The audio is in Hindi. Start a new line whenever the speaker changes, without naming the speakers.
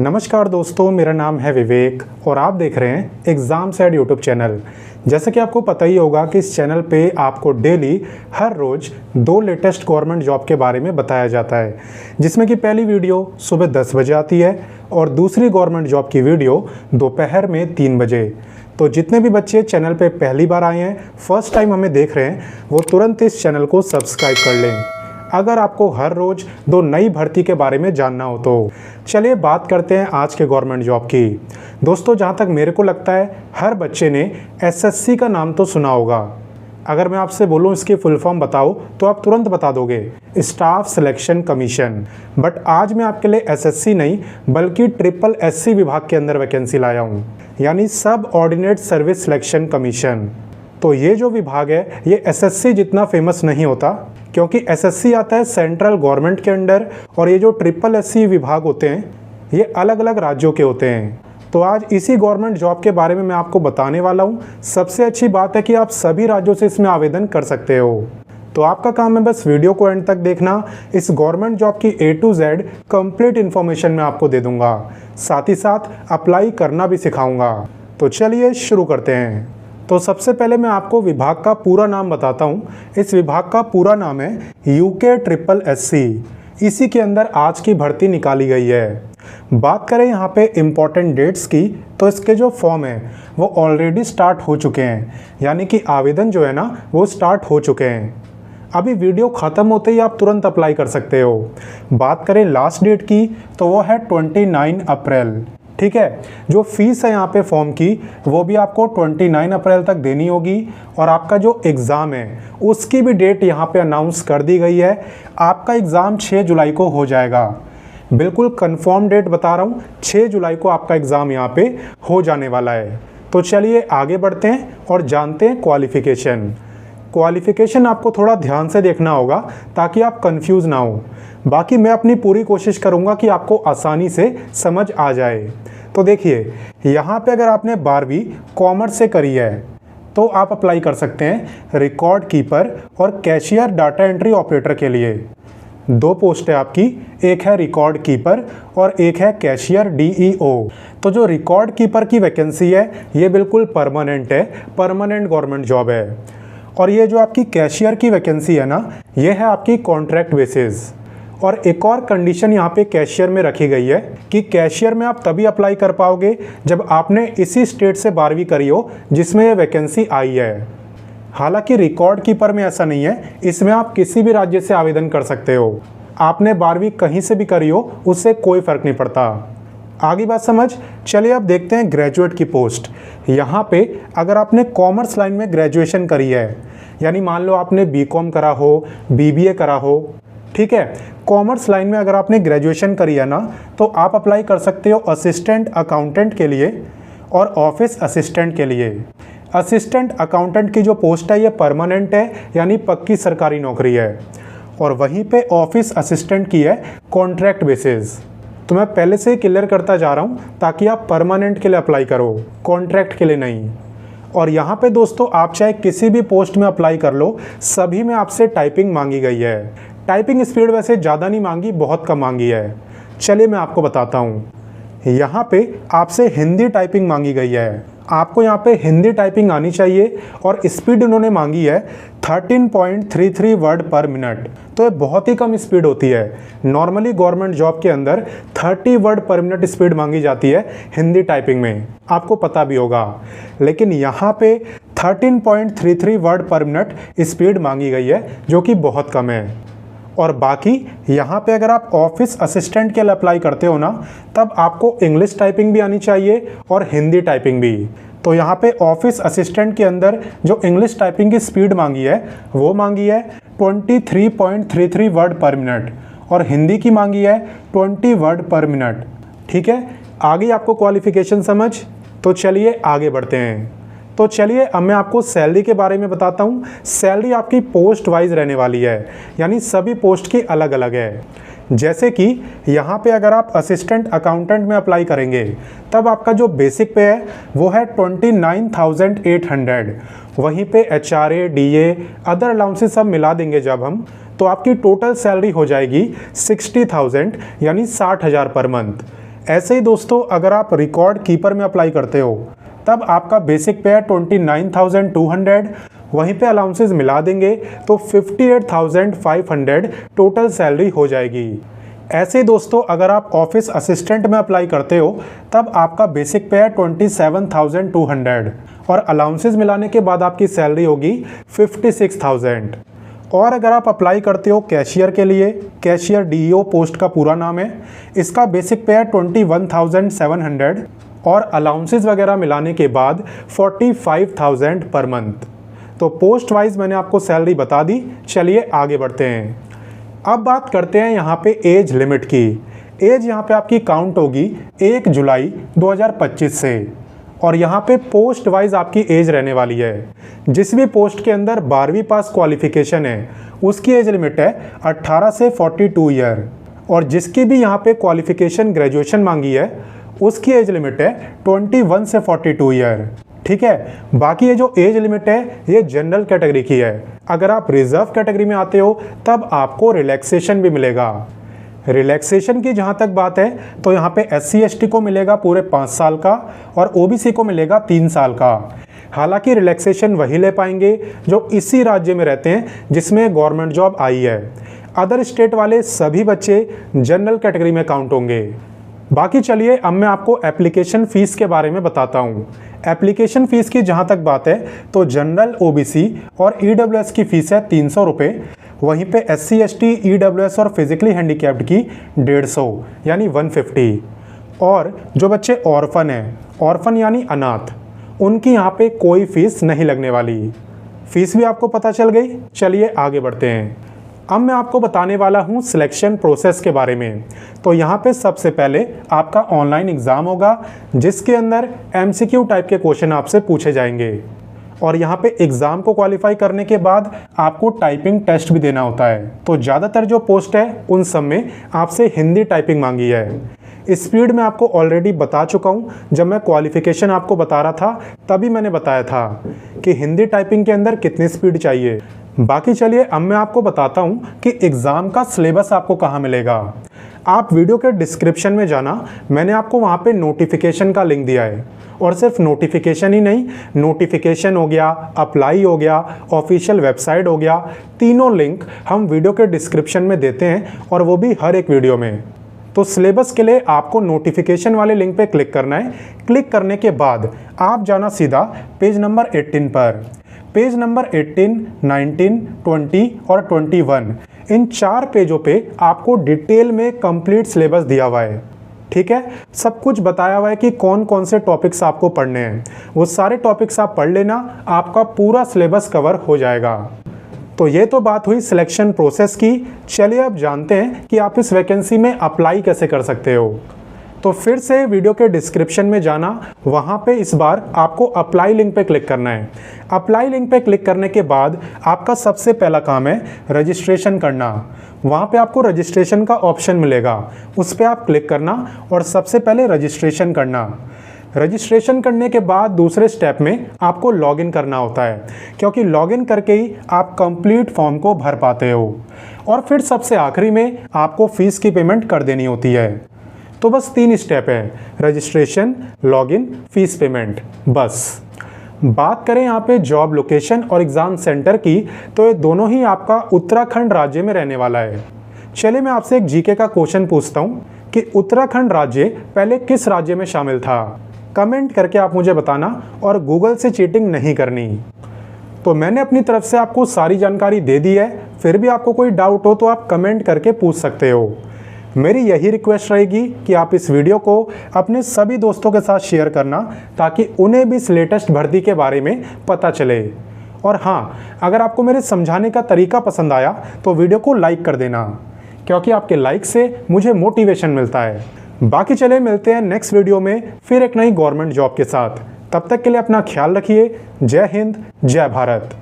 नमस्कार दोस्तों, मेरा नाम है विवेक और आप देख रहे हैं एग्ज़ाम सेड यूट्यूब चैनल। जैसे कि आपको पता ही होगा कि इस चैनल पे आपको डेली हर रोज़ 2 लेटेस्ट गवर्नमेंट जॉब के बारे में बताया जाता है, जिसमें कि पहली वीडियो सुबह 10 बजे आती है और दूसरी गवर्नमेंट जॉब की वीडियो दोपहर में 3 बजे। तो जितने भी बच्चे चैनल पे पहली बार आए हैं, फर्स्ट टाइम हमें देख रहे हैं, वो तुरंत इस चैनल को सब्सक्राइब कर लें अगर आपको हर रोज़ 2 नई भर्ती के बारे में जानना हो तो। चलिए बात करते हैं आज के गवर्नमेंट जॉब की। दोस्तों, जहाँ तक मेरे को लगता है हर बच्चे ने एसएससी का नाम तो सुना होगा। अगर मैं आपसे बोलूँ इसकी फुल फॉर्म बताओ तो आप तुरंत बता दोगे, स्टाफ सिलेक्शन कमीशन। बट आज मैं आपके लिए एसएससी नहीं बल्कि SSC विभाग के अंदर वैकेंसी लाया हूँ, यानी सब ऑर्डिनेट सर्विस सिलेक्शन कमीशन। तो ये जो विभाग है ये एसएससी जितना फेमस नहीं होता, क्योंकि एसएससी आता है सेंट्रल गवर्नमेंट के अंडर और ये जो SSC विभाग होते हैं ये अलग अलग राज्यों के होते हैं। तो आज इसी गवर्नमेंट जॉब के बारे में मैं आपको बताने वाला हूँ। सबसे अच्छी बात है कि आप सभी राज्यों से इसमें आवेदन कर सकते हो। तो आपका काम है बस वीडियो को एंड तक देखना। इस गवर्नमेंट जॉब की A to Z complete information मैं आपको दे दूंगा, साथ ही साथ अप्लाई करना भी सिखाऊंगा। तो चलिए शुरू करते हैं। तो सबसे पहले मैं आपको विभाग का पूरा नाम बताता हूँ। इस विभाग का पूरा नाम है UKSSC। इसी के अंदर आज की भर्ती निकाली गई है। बात करें यहाँ पे इम्पॉर्टेंट डेट्स की, तो इसके जो फॉर्म है वो ऑलरेडी स्टार्ट हो चुके हैं, यानी कि आवेदन जो है ना वो स्टार्ट हो चुके हैं। अभी वीडियो ख़त्म होते ही आप तुरंत अप्लाई कर सकते हो। बात करें लास्ट डेट की तो वो है 29 अप्रैल। ठीक है, जो फीस है यहाँ पे फॉर्म की वो भी आपको 29 अप्रैल तक देनी होगी और आपका जो एग्ज़ाम है उसकी भी डेट यहाँ पे अनाउंस कर दी गई है। आपका एग्ज़ाम 6 जुलाई को हो जाएगा। बिल्कुल कंफर्म डेट बता रहा हूँ, 6 जुलाई को आपका एग्ज़ाम यहाँ पे हो जाने वाला है। तो चलिए आगे बढ़ते हैं और जानते हैं क्वालिफ़िकेशन आपको थोड़ा ध्यान से देखना होगा ताकि आप कंफ्यूज ना हो। बाकी मैं अपनी पूरी कोशिश करूंगा कि आपको आसानी से समझ आ जाए। तो देखिए, यहाँ पे अगर आपने 12वीं कॉमर्स से करी है तो आप अप्लाई कर सकते हैं रिकॉर्ड कीपर और कैशियर डाटा एंट्री ऑपरेटर के लिए। 2 पोस्ट है आपकी, एक है रिकॉर्ड कीपर और एक है कैशियर DEO। तो जो रिकॉर्ड कीपर की वैकेंसी है ये बिल्कुल परमानेंट है, परमानेंट गवर्नमेंट जॉब है। और ये जो आपकी कैशियर की वैकेंसी है ना, ये है आपकी कॉन्ट्रैक्ट बेसिस। और एक और कंडीशन यहाँ पे कैशियर में रखी गई है कि कैशियर में आप तभी अप्लाई कर पाओगे जब आपने इसी स्टेट से 12वीं करी हो जिसमें ये वैकेंसी आई है। हालांकि रिकॉर्ड कीपर में ऐसा नहीं है, इसमें आप किसी भी राज्य से आवेदन कर सकते हो। आपने 12वीं कहीं से भी करी हो उससे कोई फ़र्क नहीं पड़ता। आगे बात समझ। चलिए अब देखते हैं ग्रेजुएट की पोस्ट। यहाँ पे अगर आपने कॉमर्स लाइन में ग्रेजुएशन करी है, यानी मान लो आपने BCom करा हो, BBA करा हो, ठीक है, कॉमर्स लाइन में अगर आपने ग्रेजुएशन करी है ना तो आप अप्लाई कर सकते हो असिस्टेंट अकाउंटेंट के लिए और ऑफिस असिस्टेंट के लिए। असिस्टेंट अकाउंटेंट की जो पोस्ट है ये परमानेंट है, यानी पक्की सरकारी नौकरी है, और वहीं पे ऑफिस असिस्टेंट की है कॉन्ट्रैक्ट बेसिस। तो मैं पहले से ही क्लियर करता जा रहा हूँ ताकि आप परमानेंट के लिए अप्लाई करो, कॉन्ट्रैक्ट के लिए नहीं। और यहाँ पे दोस्तों आप चाहे किसी भी पोस्ट में अप्लाई कर लो, सभी में आपसे टाइपिंग मांगी गई है। टाइपिंग स्पीड वैसे ज़्यादा नहीं मांगी, बहुत कम मांगी है। चलिए मैं आपको बताता हूँ। यहाँ पे आपसे हिंदी टाइपिंग मांगी गई है। आपको यहाँ पे हिंदी टाइपिंग आनी चाहिए और स्पीड उन्होंने मांगी है 13.33 वर्ड पर मिनट। तो ये बहुत ही कम स्पीड होती है। नॉर्मली गवर्नमेंट जॉब के अंदर 30 वर्ड पर मिनट स्पीड मांगी जाती है हिंदी टाइपिंग में, आपको पता भी होगा। लेकिन यहाँ पे 13.33 वर्ड पर मिनट स्पीड मांगी गई है, जो कि बहुत कम है। और बाकी यहाँ पे अगर आप ऑफिस असिस्टेंट के लिए अप्लाई करते हो ना, तब आपको इंग्लिश टाइपिंग भी आनी चाहिए और हिंदी टाइपिंग भी। तो यहाँ पे ऑफिस असिस्टेंट के अंदर जो इंग्लिश टाइपिंग की स्पीड मांगी है वो मांगी है 23.33 वर्ड पर मिनट और हिंदी की मांगी है 20 वर्ड पर मिनट। ठीक है, आगे आपको क्वालिफिकेशन समझ। तो चलिए आगे बढ़ते हैं। तो चलिए अब मैं आपको सैलरी के बारे में बताता हूँ। सैलरी आपकी पोस्ट वाइज रहने वाली है, यानी सभी पोस्ट की अलग अलग है। जैसे कि यहाँ पे अगर आप असिस्टेंट अकाउंटेंट में अप्लाई करेंगे तब आपका जो बेसिक पे है वो है 29,800। वहीं पे HRA, DA, अदर अलाउंसेस सब मिला देंगे जब हम, तो आपकी टोटल सैलरी हो जाएगी 60,000 यानी 60,000 पर मंथ। ऐसे ही दोस्तों अगर आप रिकॉर्ड कीपर में अप्लाई करते हो तब आपका बेसिक पे है 29,200, वहीं पे अलाउंसेस मिला देंगे तो 58,500 टोटल सैलरी हो जाएगी। ऐसे ही दोस्तों अगर आप ऑफिस असिस्टेंट में अप्लाई करते हो तब आपका बेसिक पे है 27,200 और अलाउंसेस मिलाने के बाद आपकी सैलरी होगी 56,000। और अगर आप अप्लाई करते हो कैशियर के लिए, कैशियर डीईओ पोस्ट का पूरा नाम है, इसका बेसिक पे है 21,700 और अलाउंसेस वगैरह मिलाने के बाद 45,000 पर मंथ। तो पोस्ट वाइज मैंने आपको सैलरी बता दी। चलिए आगे बढ़ते हैं। अब बात करते हैं यहाँ पे एज लिमिट की। एज यहाँ पे आपकी काउंट होगी 1 जुलाई 2025 से और यहाँ पे पोस्ट वाइज आपकी एज रहने वाली है। जिस भी पोस्ट के अंदर 12वीं पास क्वालिफिकेशन है उसकी एज लिमिट है 18 से 42 ईयर और जिसकी भी यहाँ पे क्वालिफिकेशन ग्रेजुएशन मांगी है उसकी एज लिमिट है 21 से 42 ईयर। ठीक है, बाकी ये जो एज लिमिट है ये जनरल कैटेगरी की है। अगर आप रिजर्व कैटेगरी में आते हो तब आपको रिलैक्सेशन भी मिलेगा। रिलैक्सेशन की जहाँ तक बात है तो यहाँ पे SC ST को मिलेगा पूरे 5 साल का और OBC को मिलेगा 3 साल का। हालांकि रिलैक्सेशन वही ले पाएंगे जो इसी राज्य में रहते हैं जिसमें गवर्नमेंट जॉब आई है। अदर स्टेट वाले सभी बच्चे जनरल कैटेगरी में काउंट होंगे। बाकी चलिए अब मैं आपको एप्लीकेशन फ़ीस के बारे में बताता हूँ। एप्लीकेशन फ़ीस की जहाँ तक बात है तो जनरल, OBC और EWS की फ़ीस है 300 रुपये, वहीं पे SC ST, EWS और फिजिकली हैंडीकैप्ड की 150 यानी 150। और जो बच्चे ऑर्फन हैं, ऑर्फन यानी अनाथ, उनकी यहाँ पे कोई फ़ीस नहीं लगने वाली। फ़ीस भी आपको पता चल गई। चलिए आगे बढ़ते हैं। अब मैं आपको बताने वाला हूँ सिलेक्शन प्रोसेस के बारे में। तो यहाँ पे सबसे पहले आपका ऑनलाइन एग्ज़ाम होगा जिसके अंदर MCQ टाइप के क्वेश्चन आपसे पूछे जाएंगे और यहाँ पे एग्ज़ाम को क्वालिफाई करने के बाद आपको टाइपिंग टेस्ट भी देना होता है। तो ज़्यादातर जो पोस्ट है उन सब में आपसे हिंदी टाइपिंग मांगी है। स्पीड में आपको ऑलरेडी बता चुका हूँ, जब मैं क्वालिफिकेशन आपको बता रहा था तभी मैंने बताया था कि हिंदी टाइपिंग के अंदर कितनी स्पीड चाहिए। बाकी चलिए अब मैं आपको बताता हूँ कि एग्ज़ाम का सिलेबस आपको कहाँ मिलेगा। आप वीडियो के डिस्क्रिप्शन में जाना, मैंने आपको वहाँ पे नोटिफिकेशन का लिंक दिया है। और सिर्फ नोटिफिकेशन ही नहीं, नोटिफिकेशन हो गया, अप्लाई हो गया, ऑफिशियल वेबसाइट हो गया, तीनों लिंक हम वीडियो के डिस्क्रिप्शन में देते हैं और वो भी हर एक वीडियो में। तो सिलेबस के लिए आपको नोटिफिकेशन वाले लिंक पे क्लिक करना है। क्लिक करने के बाद आप जाना सीधा पेज नंबर 18 पर। पेज नंबर 18, 19, 20 और 21, इन 4 पेजों पे आपको डिटेल में कंप्लीट सिलेबस दिया हुआ है। ठीक है, सब कुछ बताया हुआ है कि कौन कौन से टॉपिक्स आपको पढ़ने हैं। वो सारे टॉपिक्स आप पढ़ लेना, आपका पूरा सिलेबस कवर हो जाएगा। तो ये तो बात हुई सिलेक्शन प्रोसेस की। चलिए अब जानते हैं कि आप इस वैकेंसी में अप्लाई कैसे कर सकते हो। तो फिर से वीडियो के डिस्क्रिप्शन में जाना, वहाँ पे इस बार आपको अप्लाई लिंक पे क्लिक करना है। अप्लाई लिंक पे क्लिक करने के बाद आपका सबसे पहला काम है रजिस्ट्रेशन करना। वहाँ पे आपको रजिस्ट्रेशन का ऑप्शन मिलेगा, उस पर आप क्लिक करना और सबसे पहले रजिस्ट्रेशन करना। रजिस्ट्रेशन करने के बाद दूसरे स्टेप में आपको लॉगिन करना होता है, क्योंकि लॉगिन करके ही आप कंप्लीट फॉर्म को भर पाते हो। और फिर सबसे आखिरी में आपको फ़ीस की पेमेंट कर देनी होती है। तो बस 3 स्टेप है, रजिस्ट्रेशन, लॉगिन, फीस पेमेंट, बस। बात करें यहाँ पे जॉब लोकेशन और एग्ज़ाम सेंटर की, तो ये दोनों ही आपका उत्तराखंड राज्य में रहने वाला है। चलिए मैं आपसे एक जीके का क्वेश्चन पूछता हूँ कि उत्तराखंड राज्य पहले किस राज्य में शामिल था। कमेंट करके आप मुझे बताना और गूगल से चीटिंग नहीं करनी। तो मैंने अपनी तरफ से आपको सारी जानकारी दे दी है, फिर भी आपको कोई डाउट हो तो आप कमेंट करके पूछ सकते हो। मेरी यही रिक्वेस्ट रहेगी कि आप इस वीडियो को अपने सभी दोस्तों के साथ शेयर करना, ताकि उन्हें भी इस लेटेस्ट भर्ती के बारे में पता चले। और हाँ, अगर आपको मेरे समझाने का तरीका पसंद आया तो वीडियो को लाइक कर देना, क्योंकि आपके लाइक से मुझे मोटिवेशन मिलता है। बाकी चले मिलते हैं नेक्स्ट वीडियो में फिर एक नई गवर्नमेंट जॉब के साथ। तब तक के लिए अपना ख्याल रखिए। जय हिंद, जय भारत।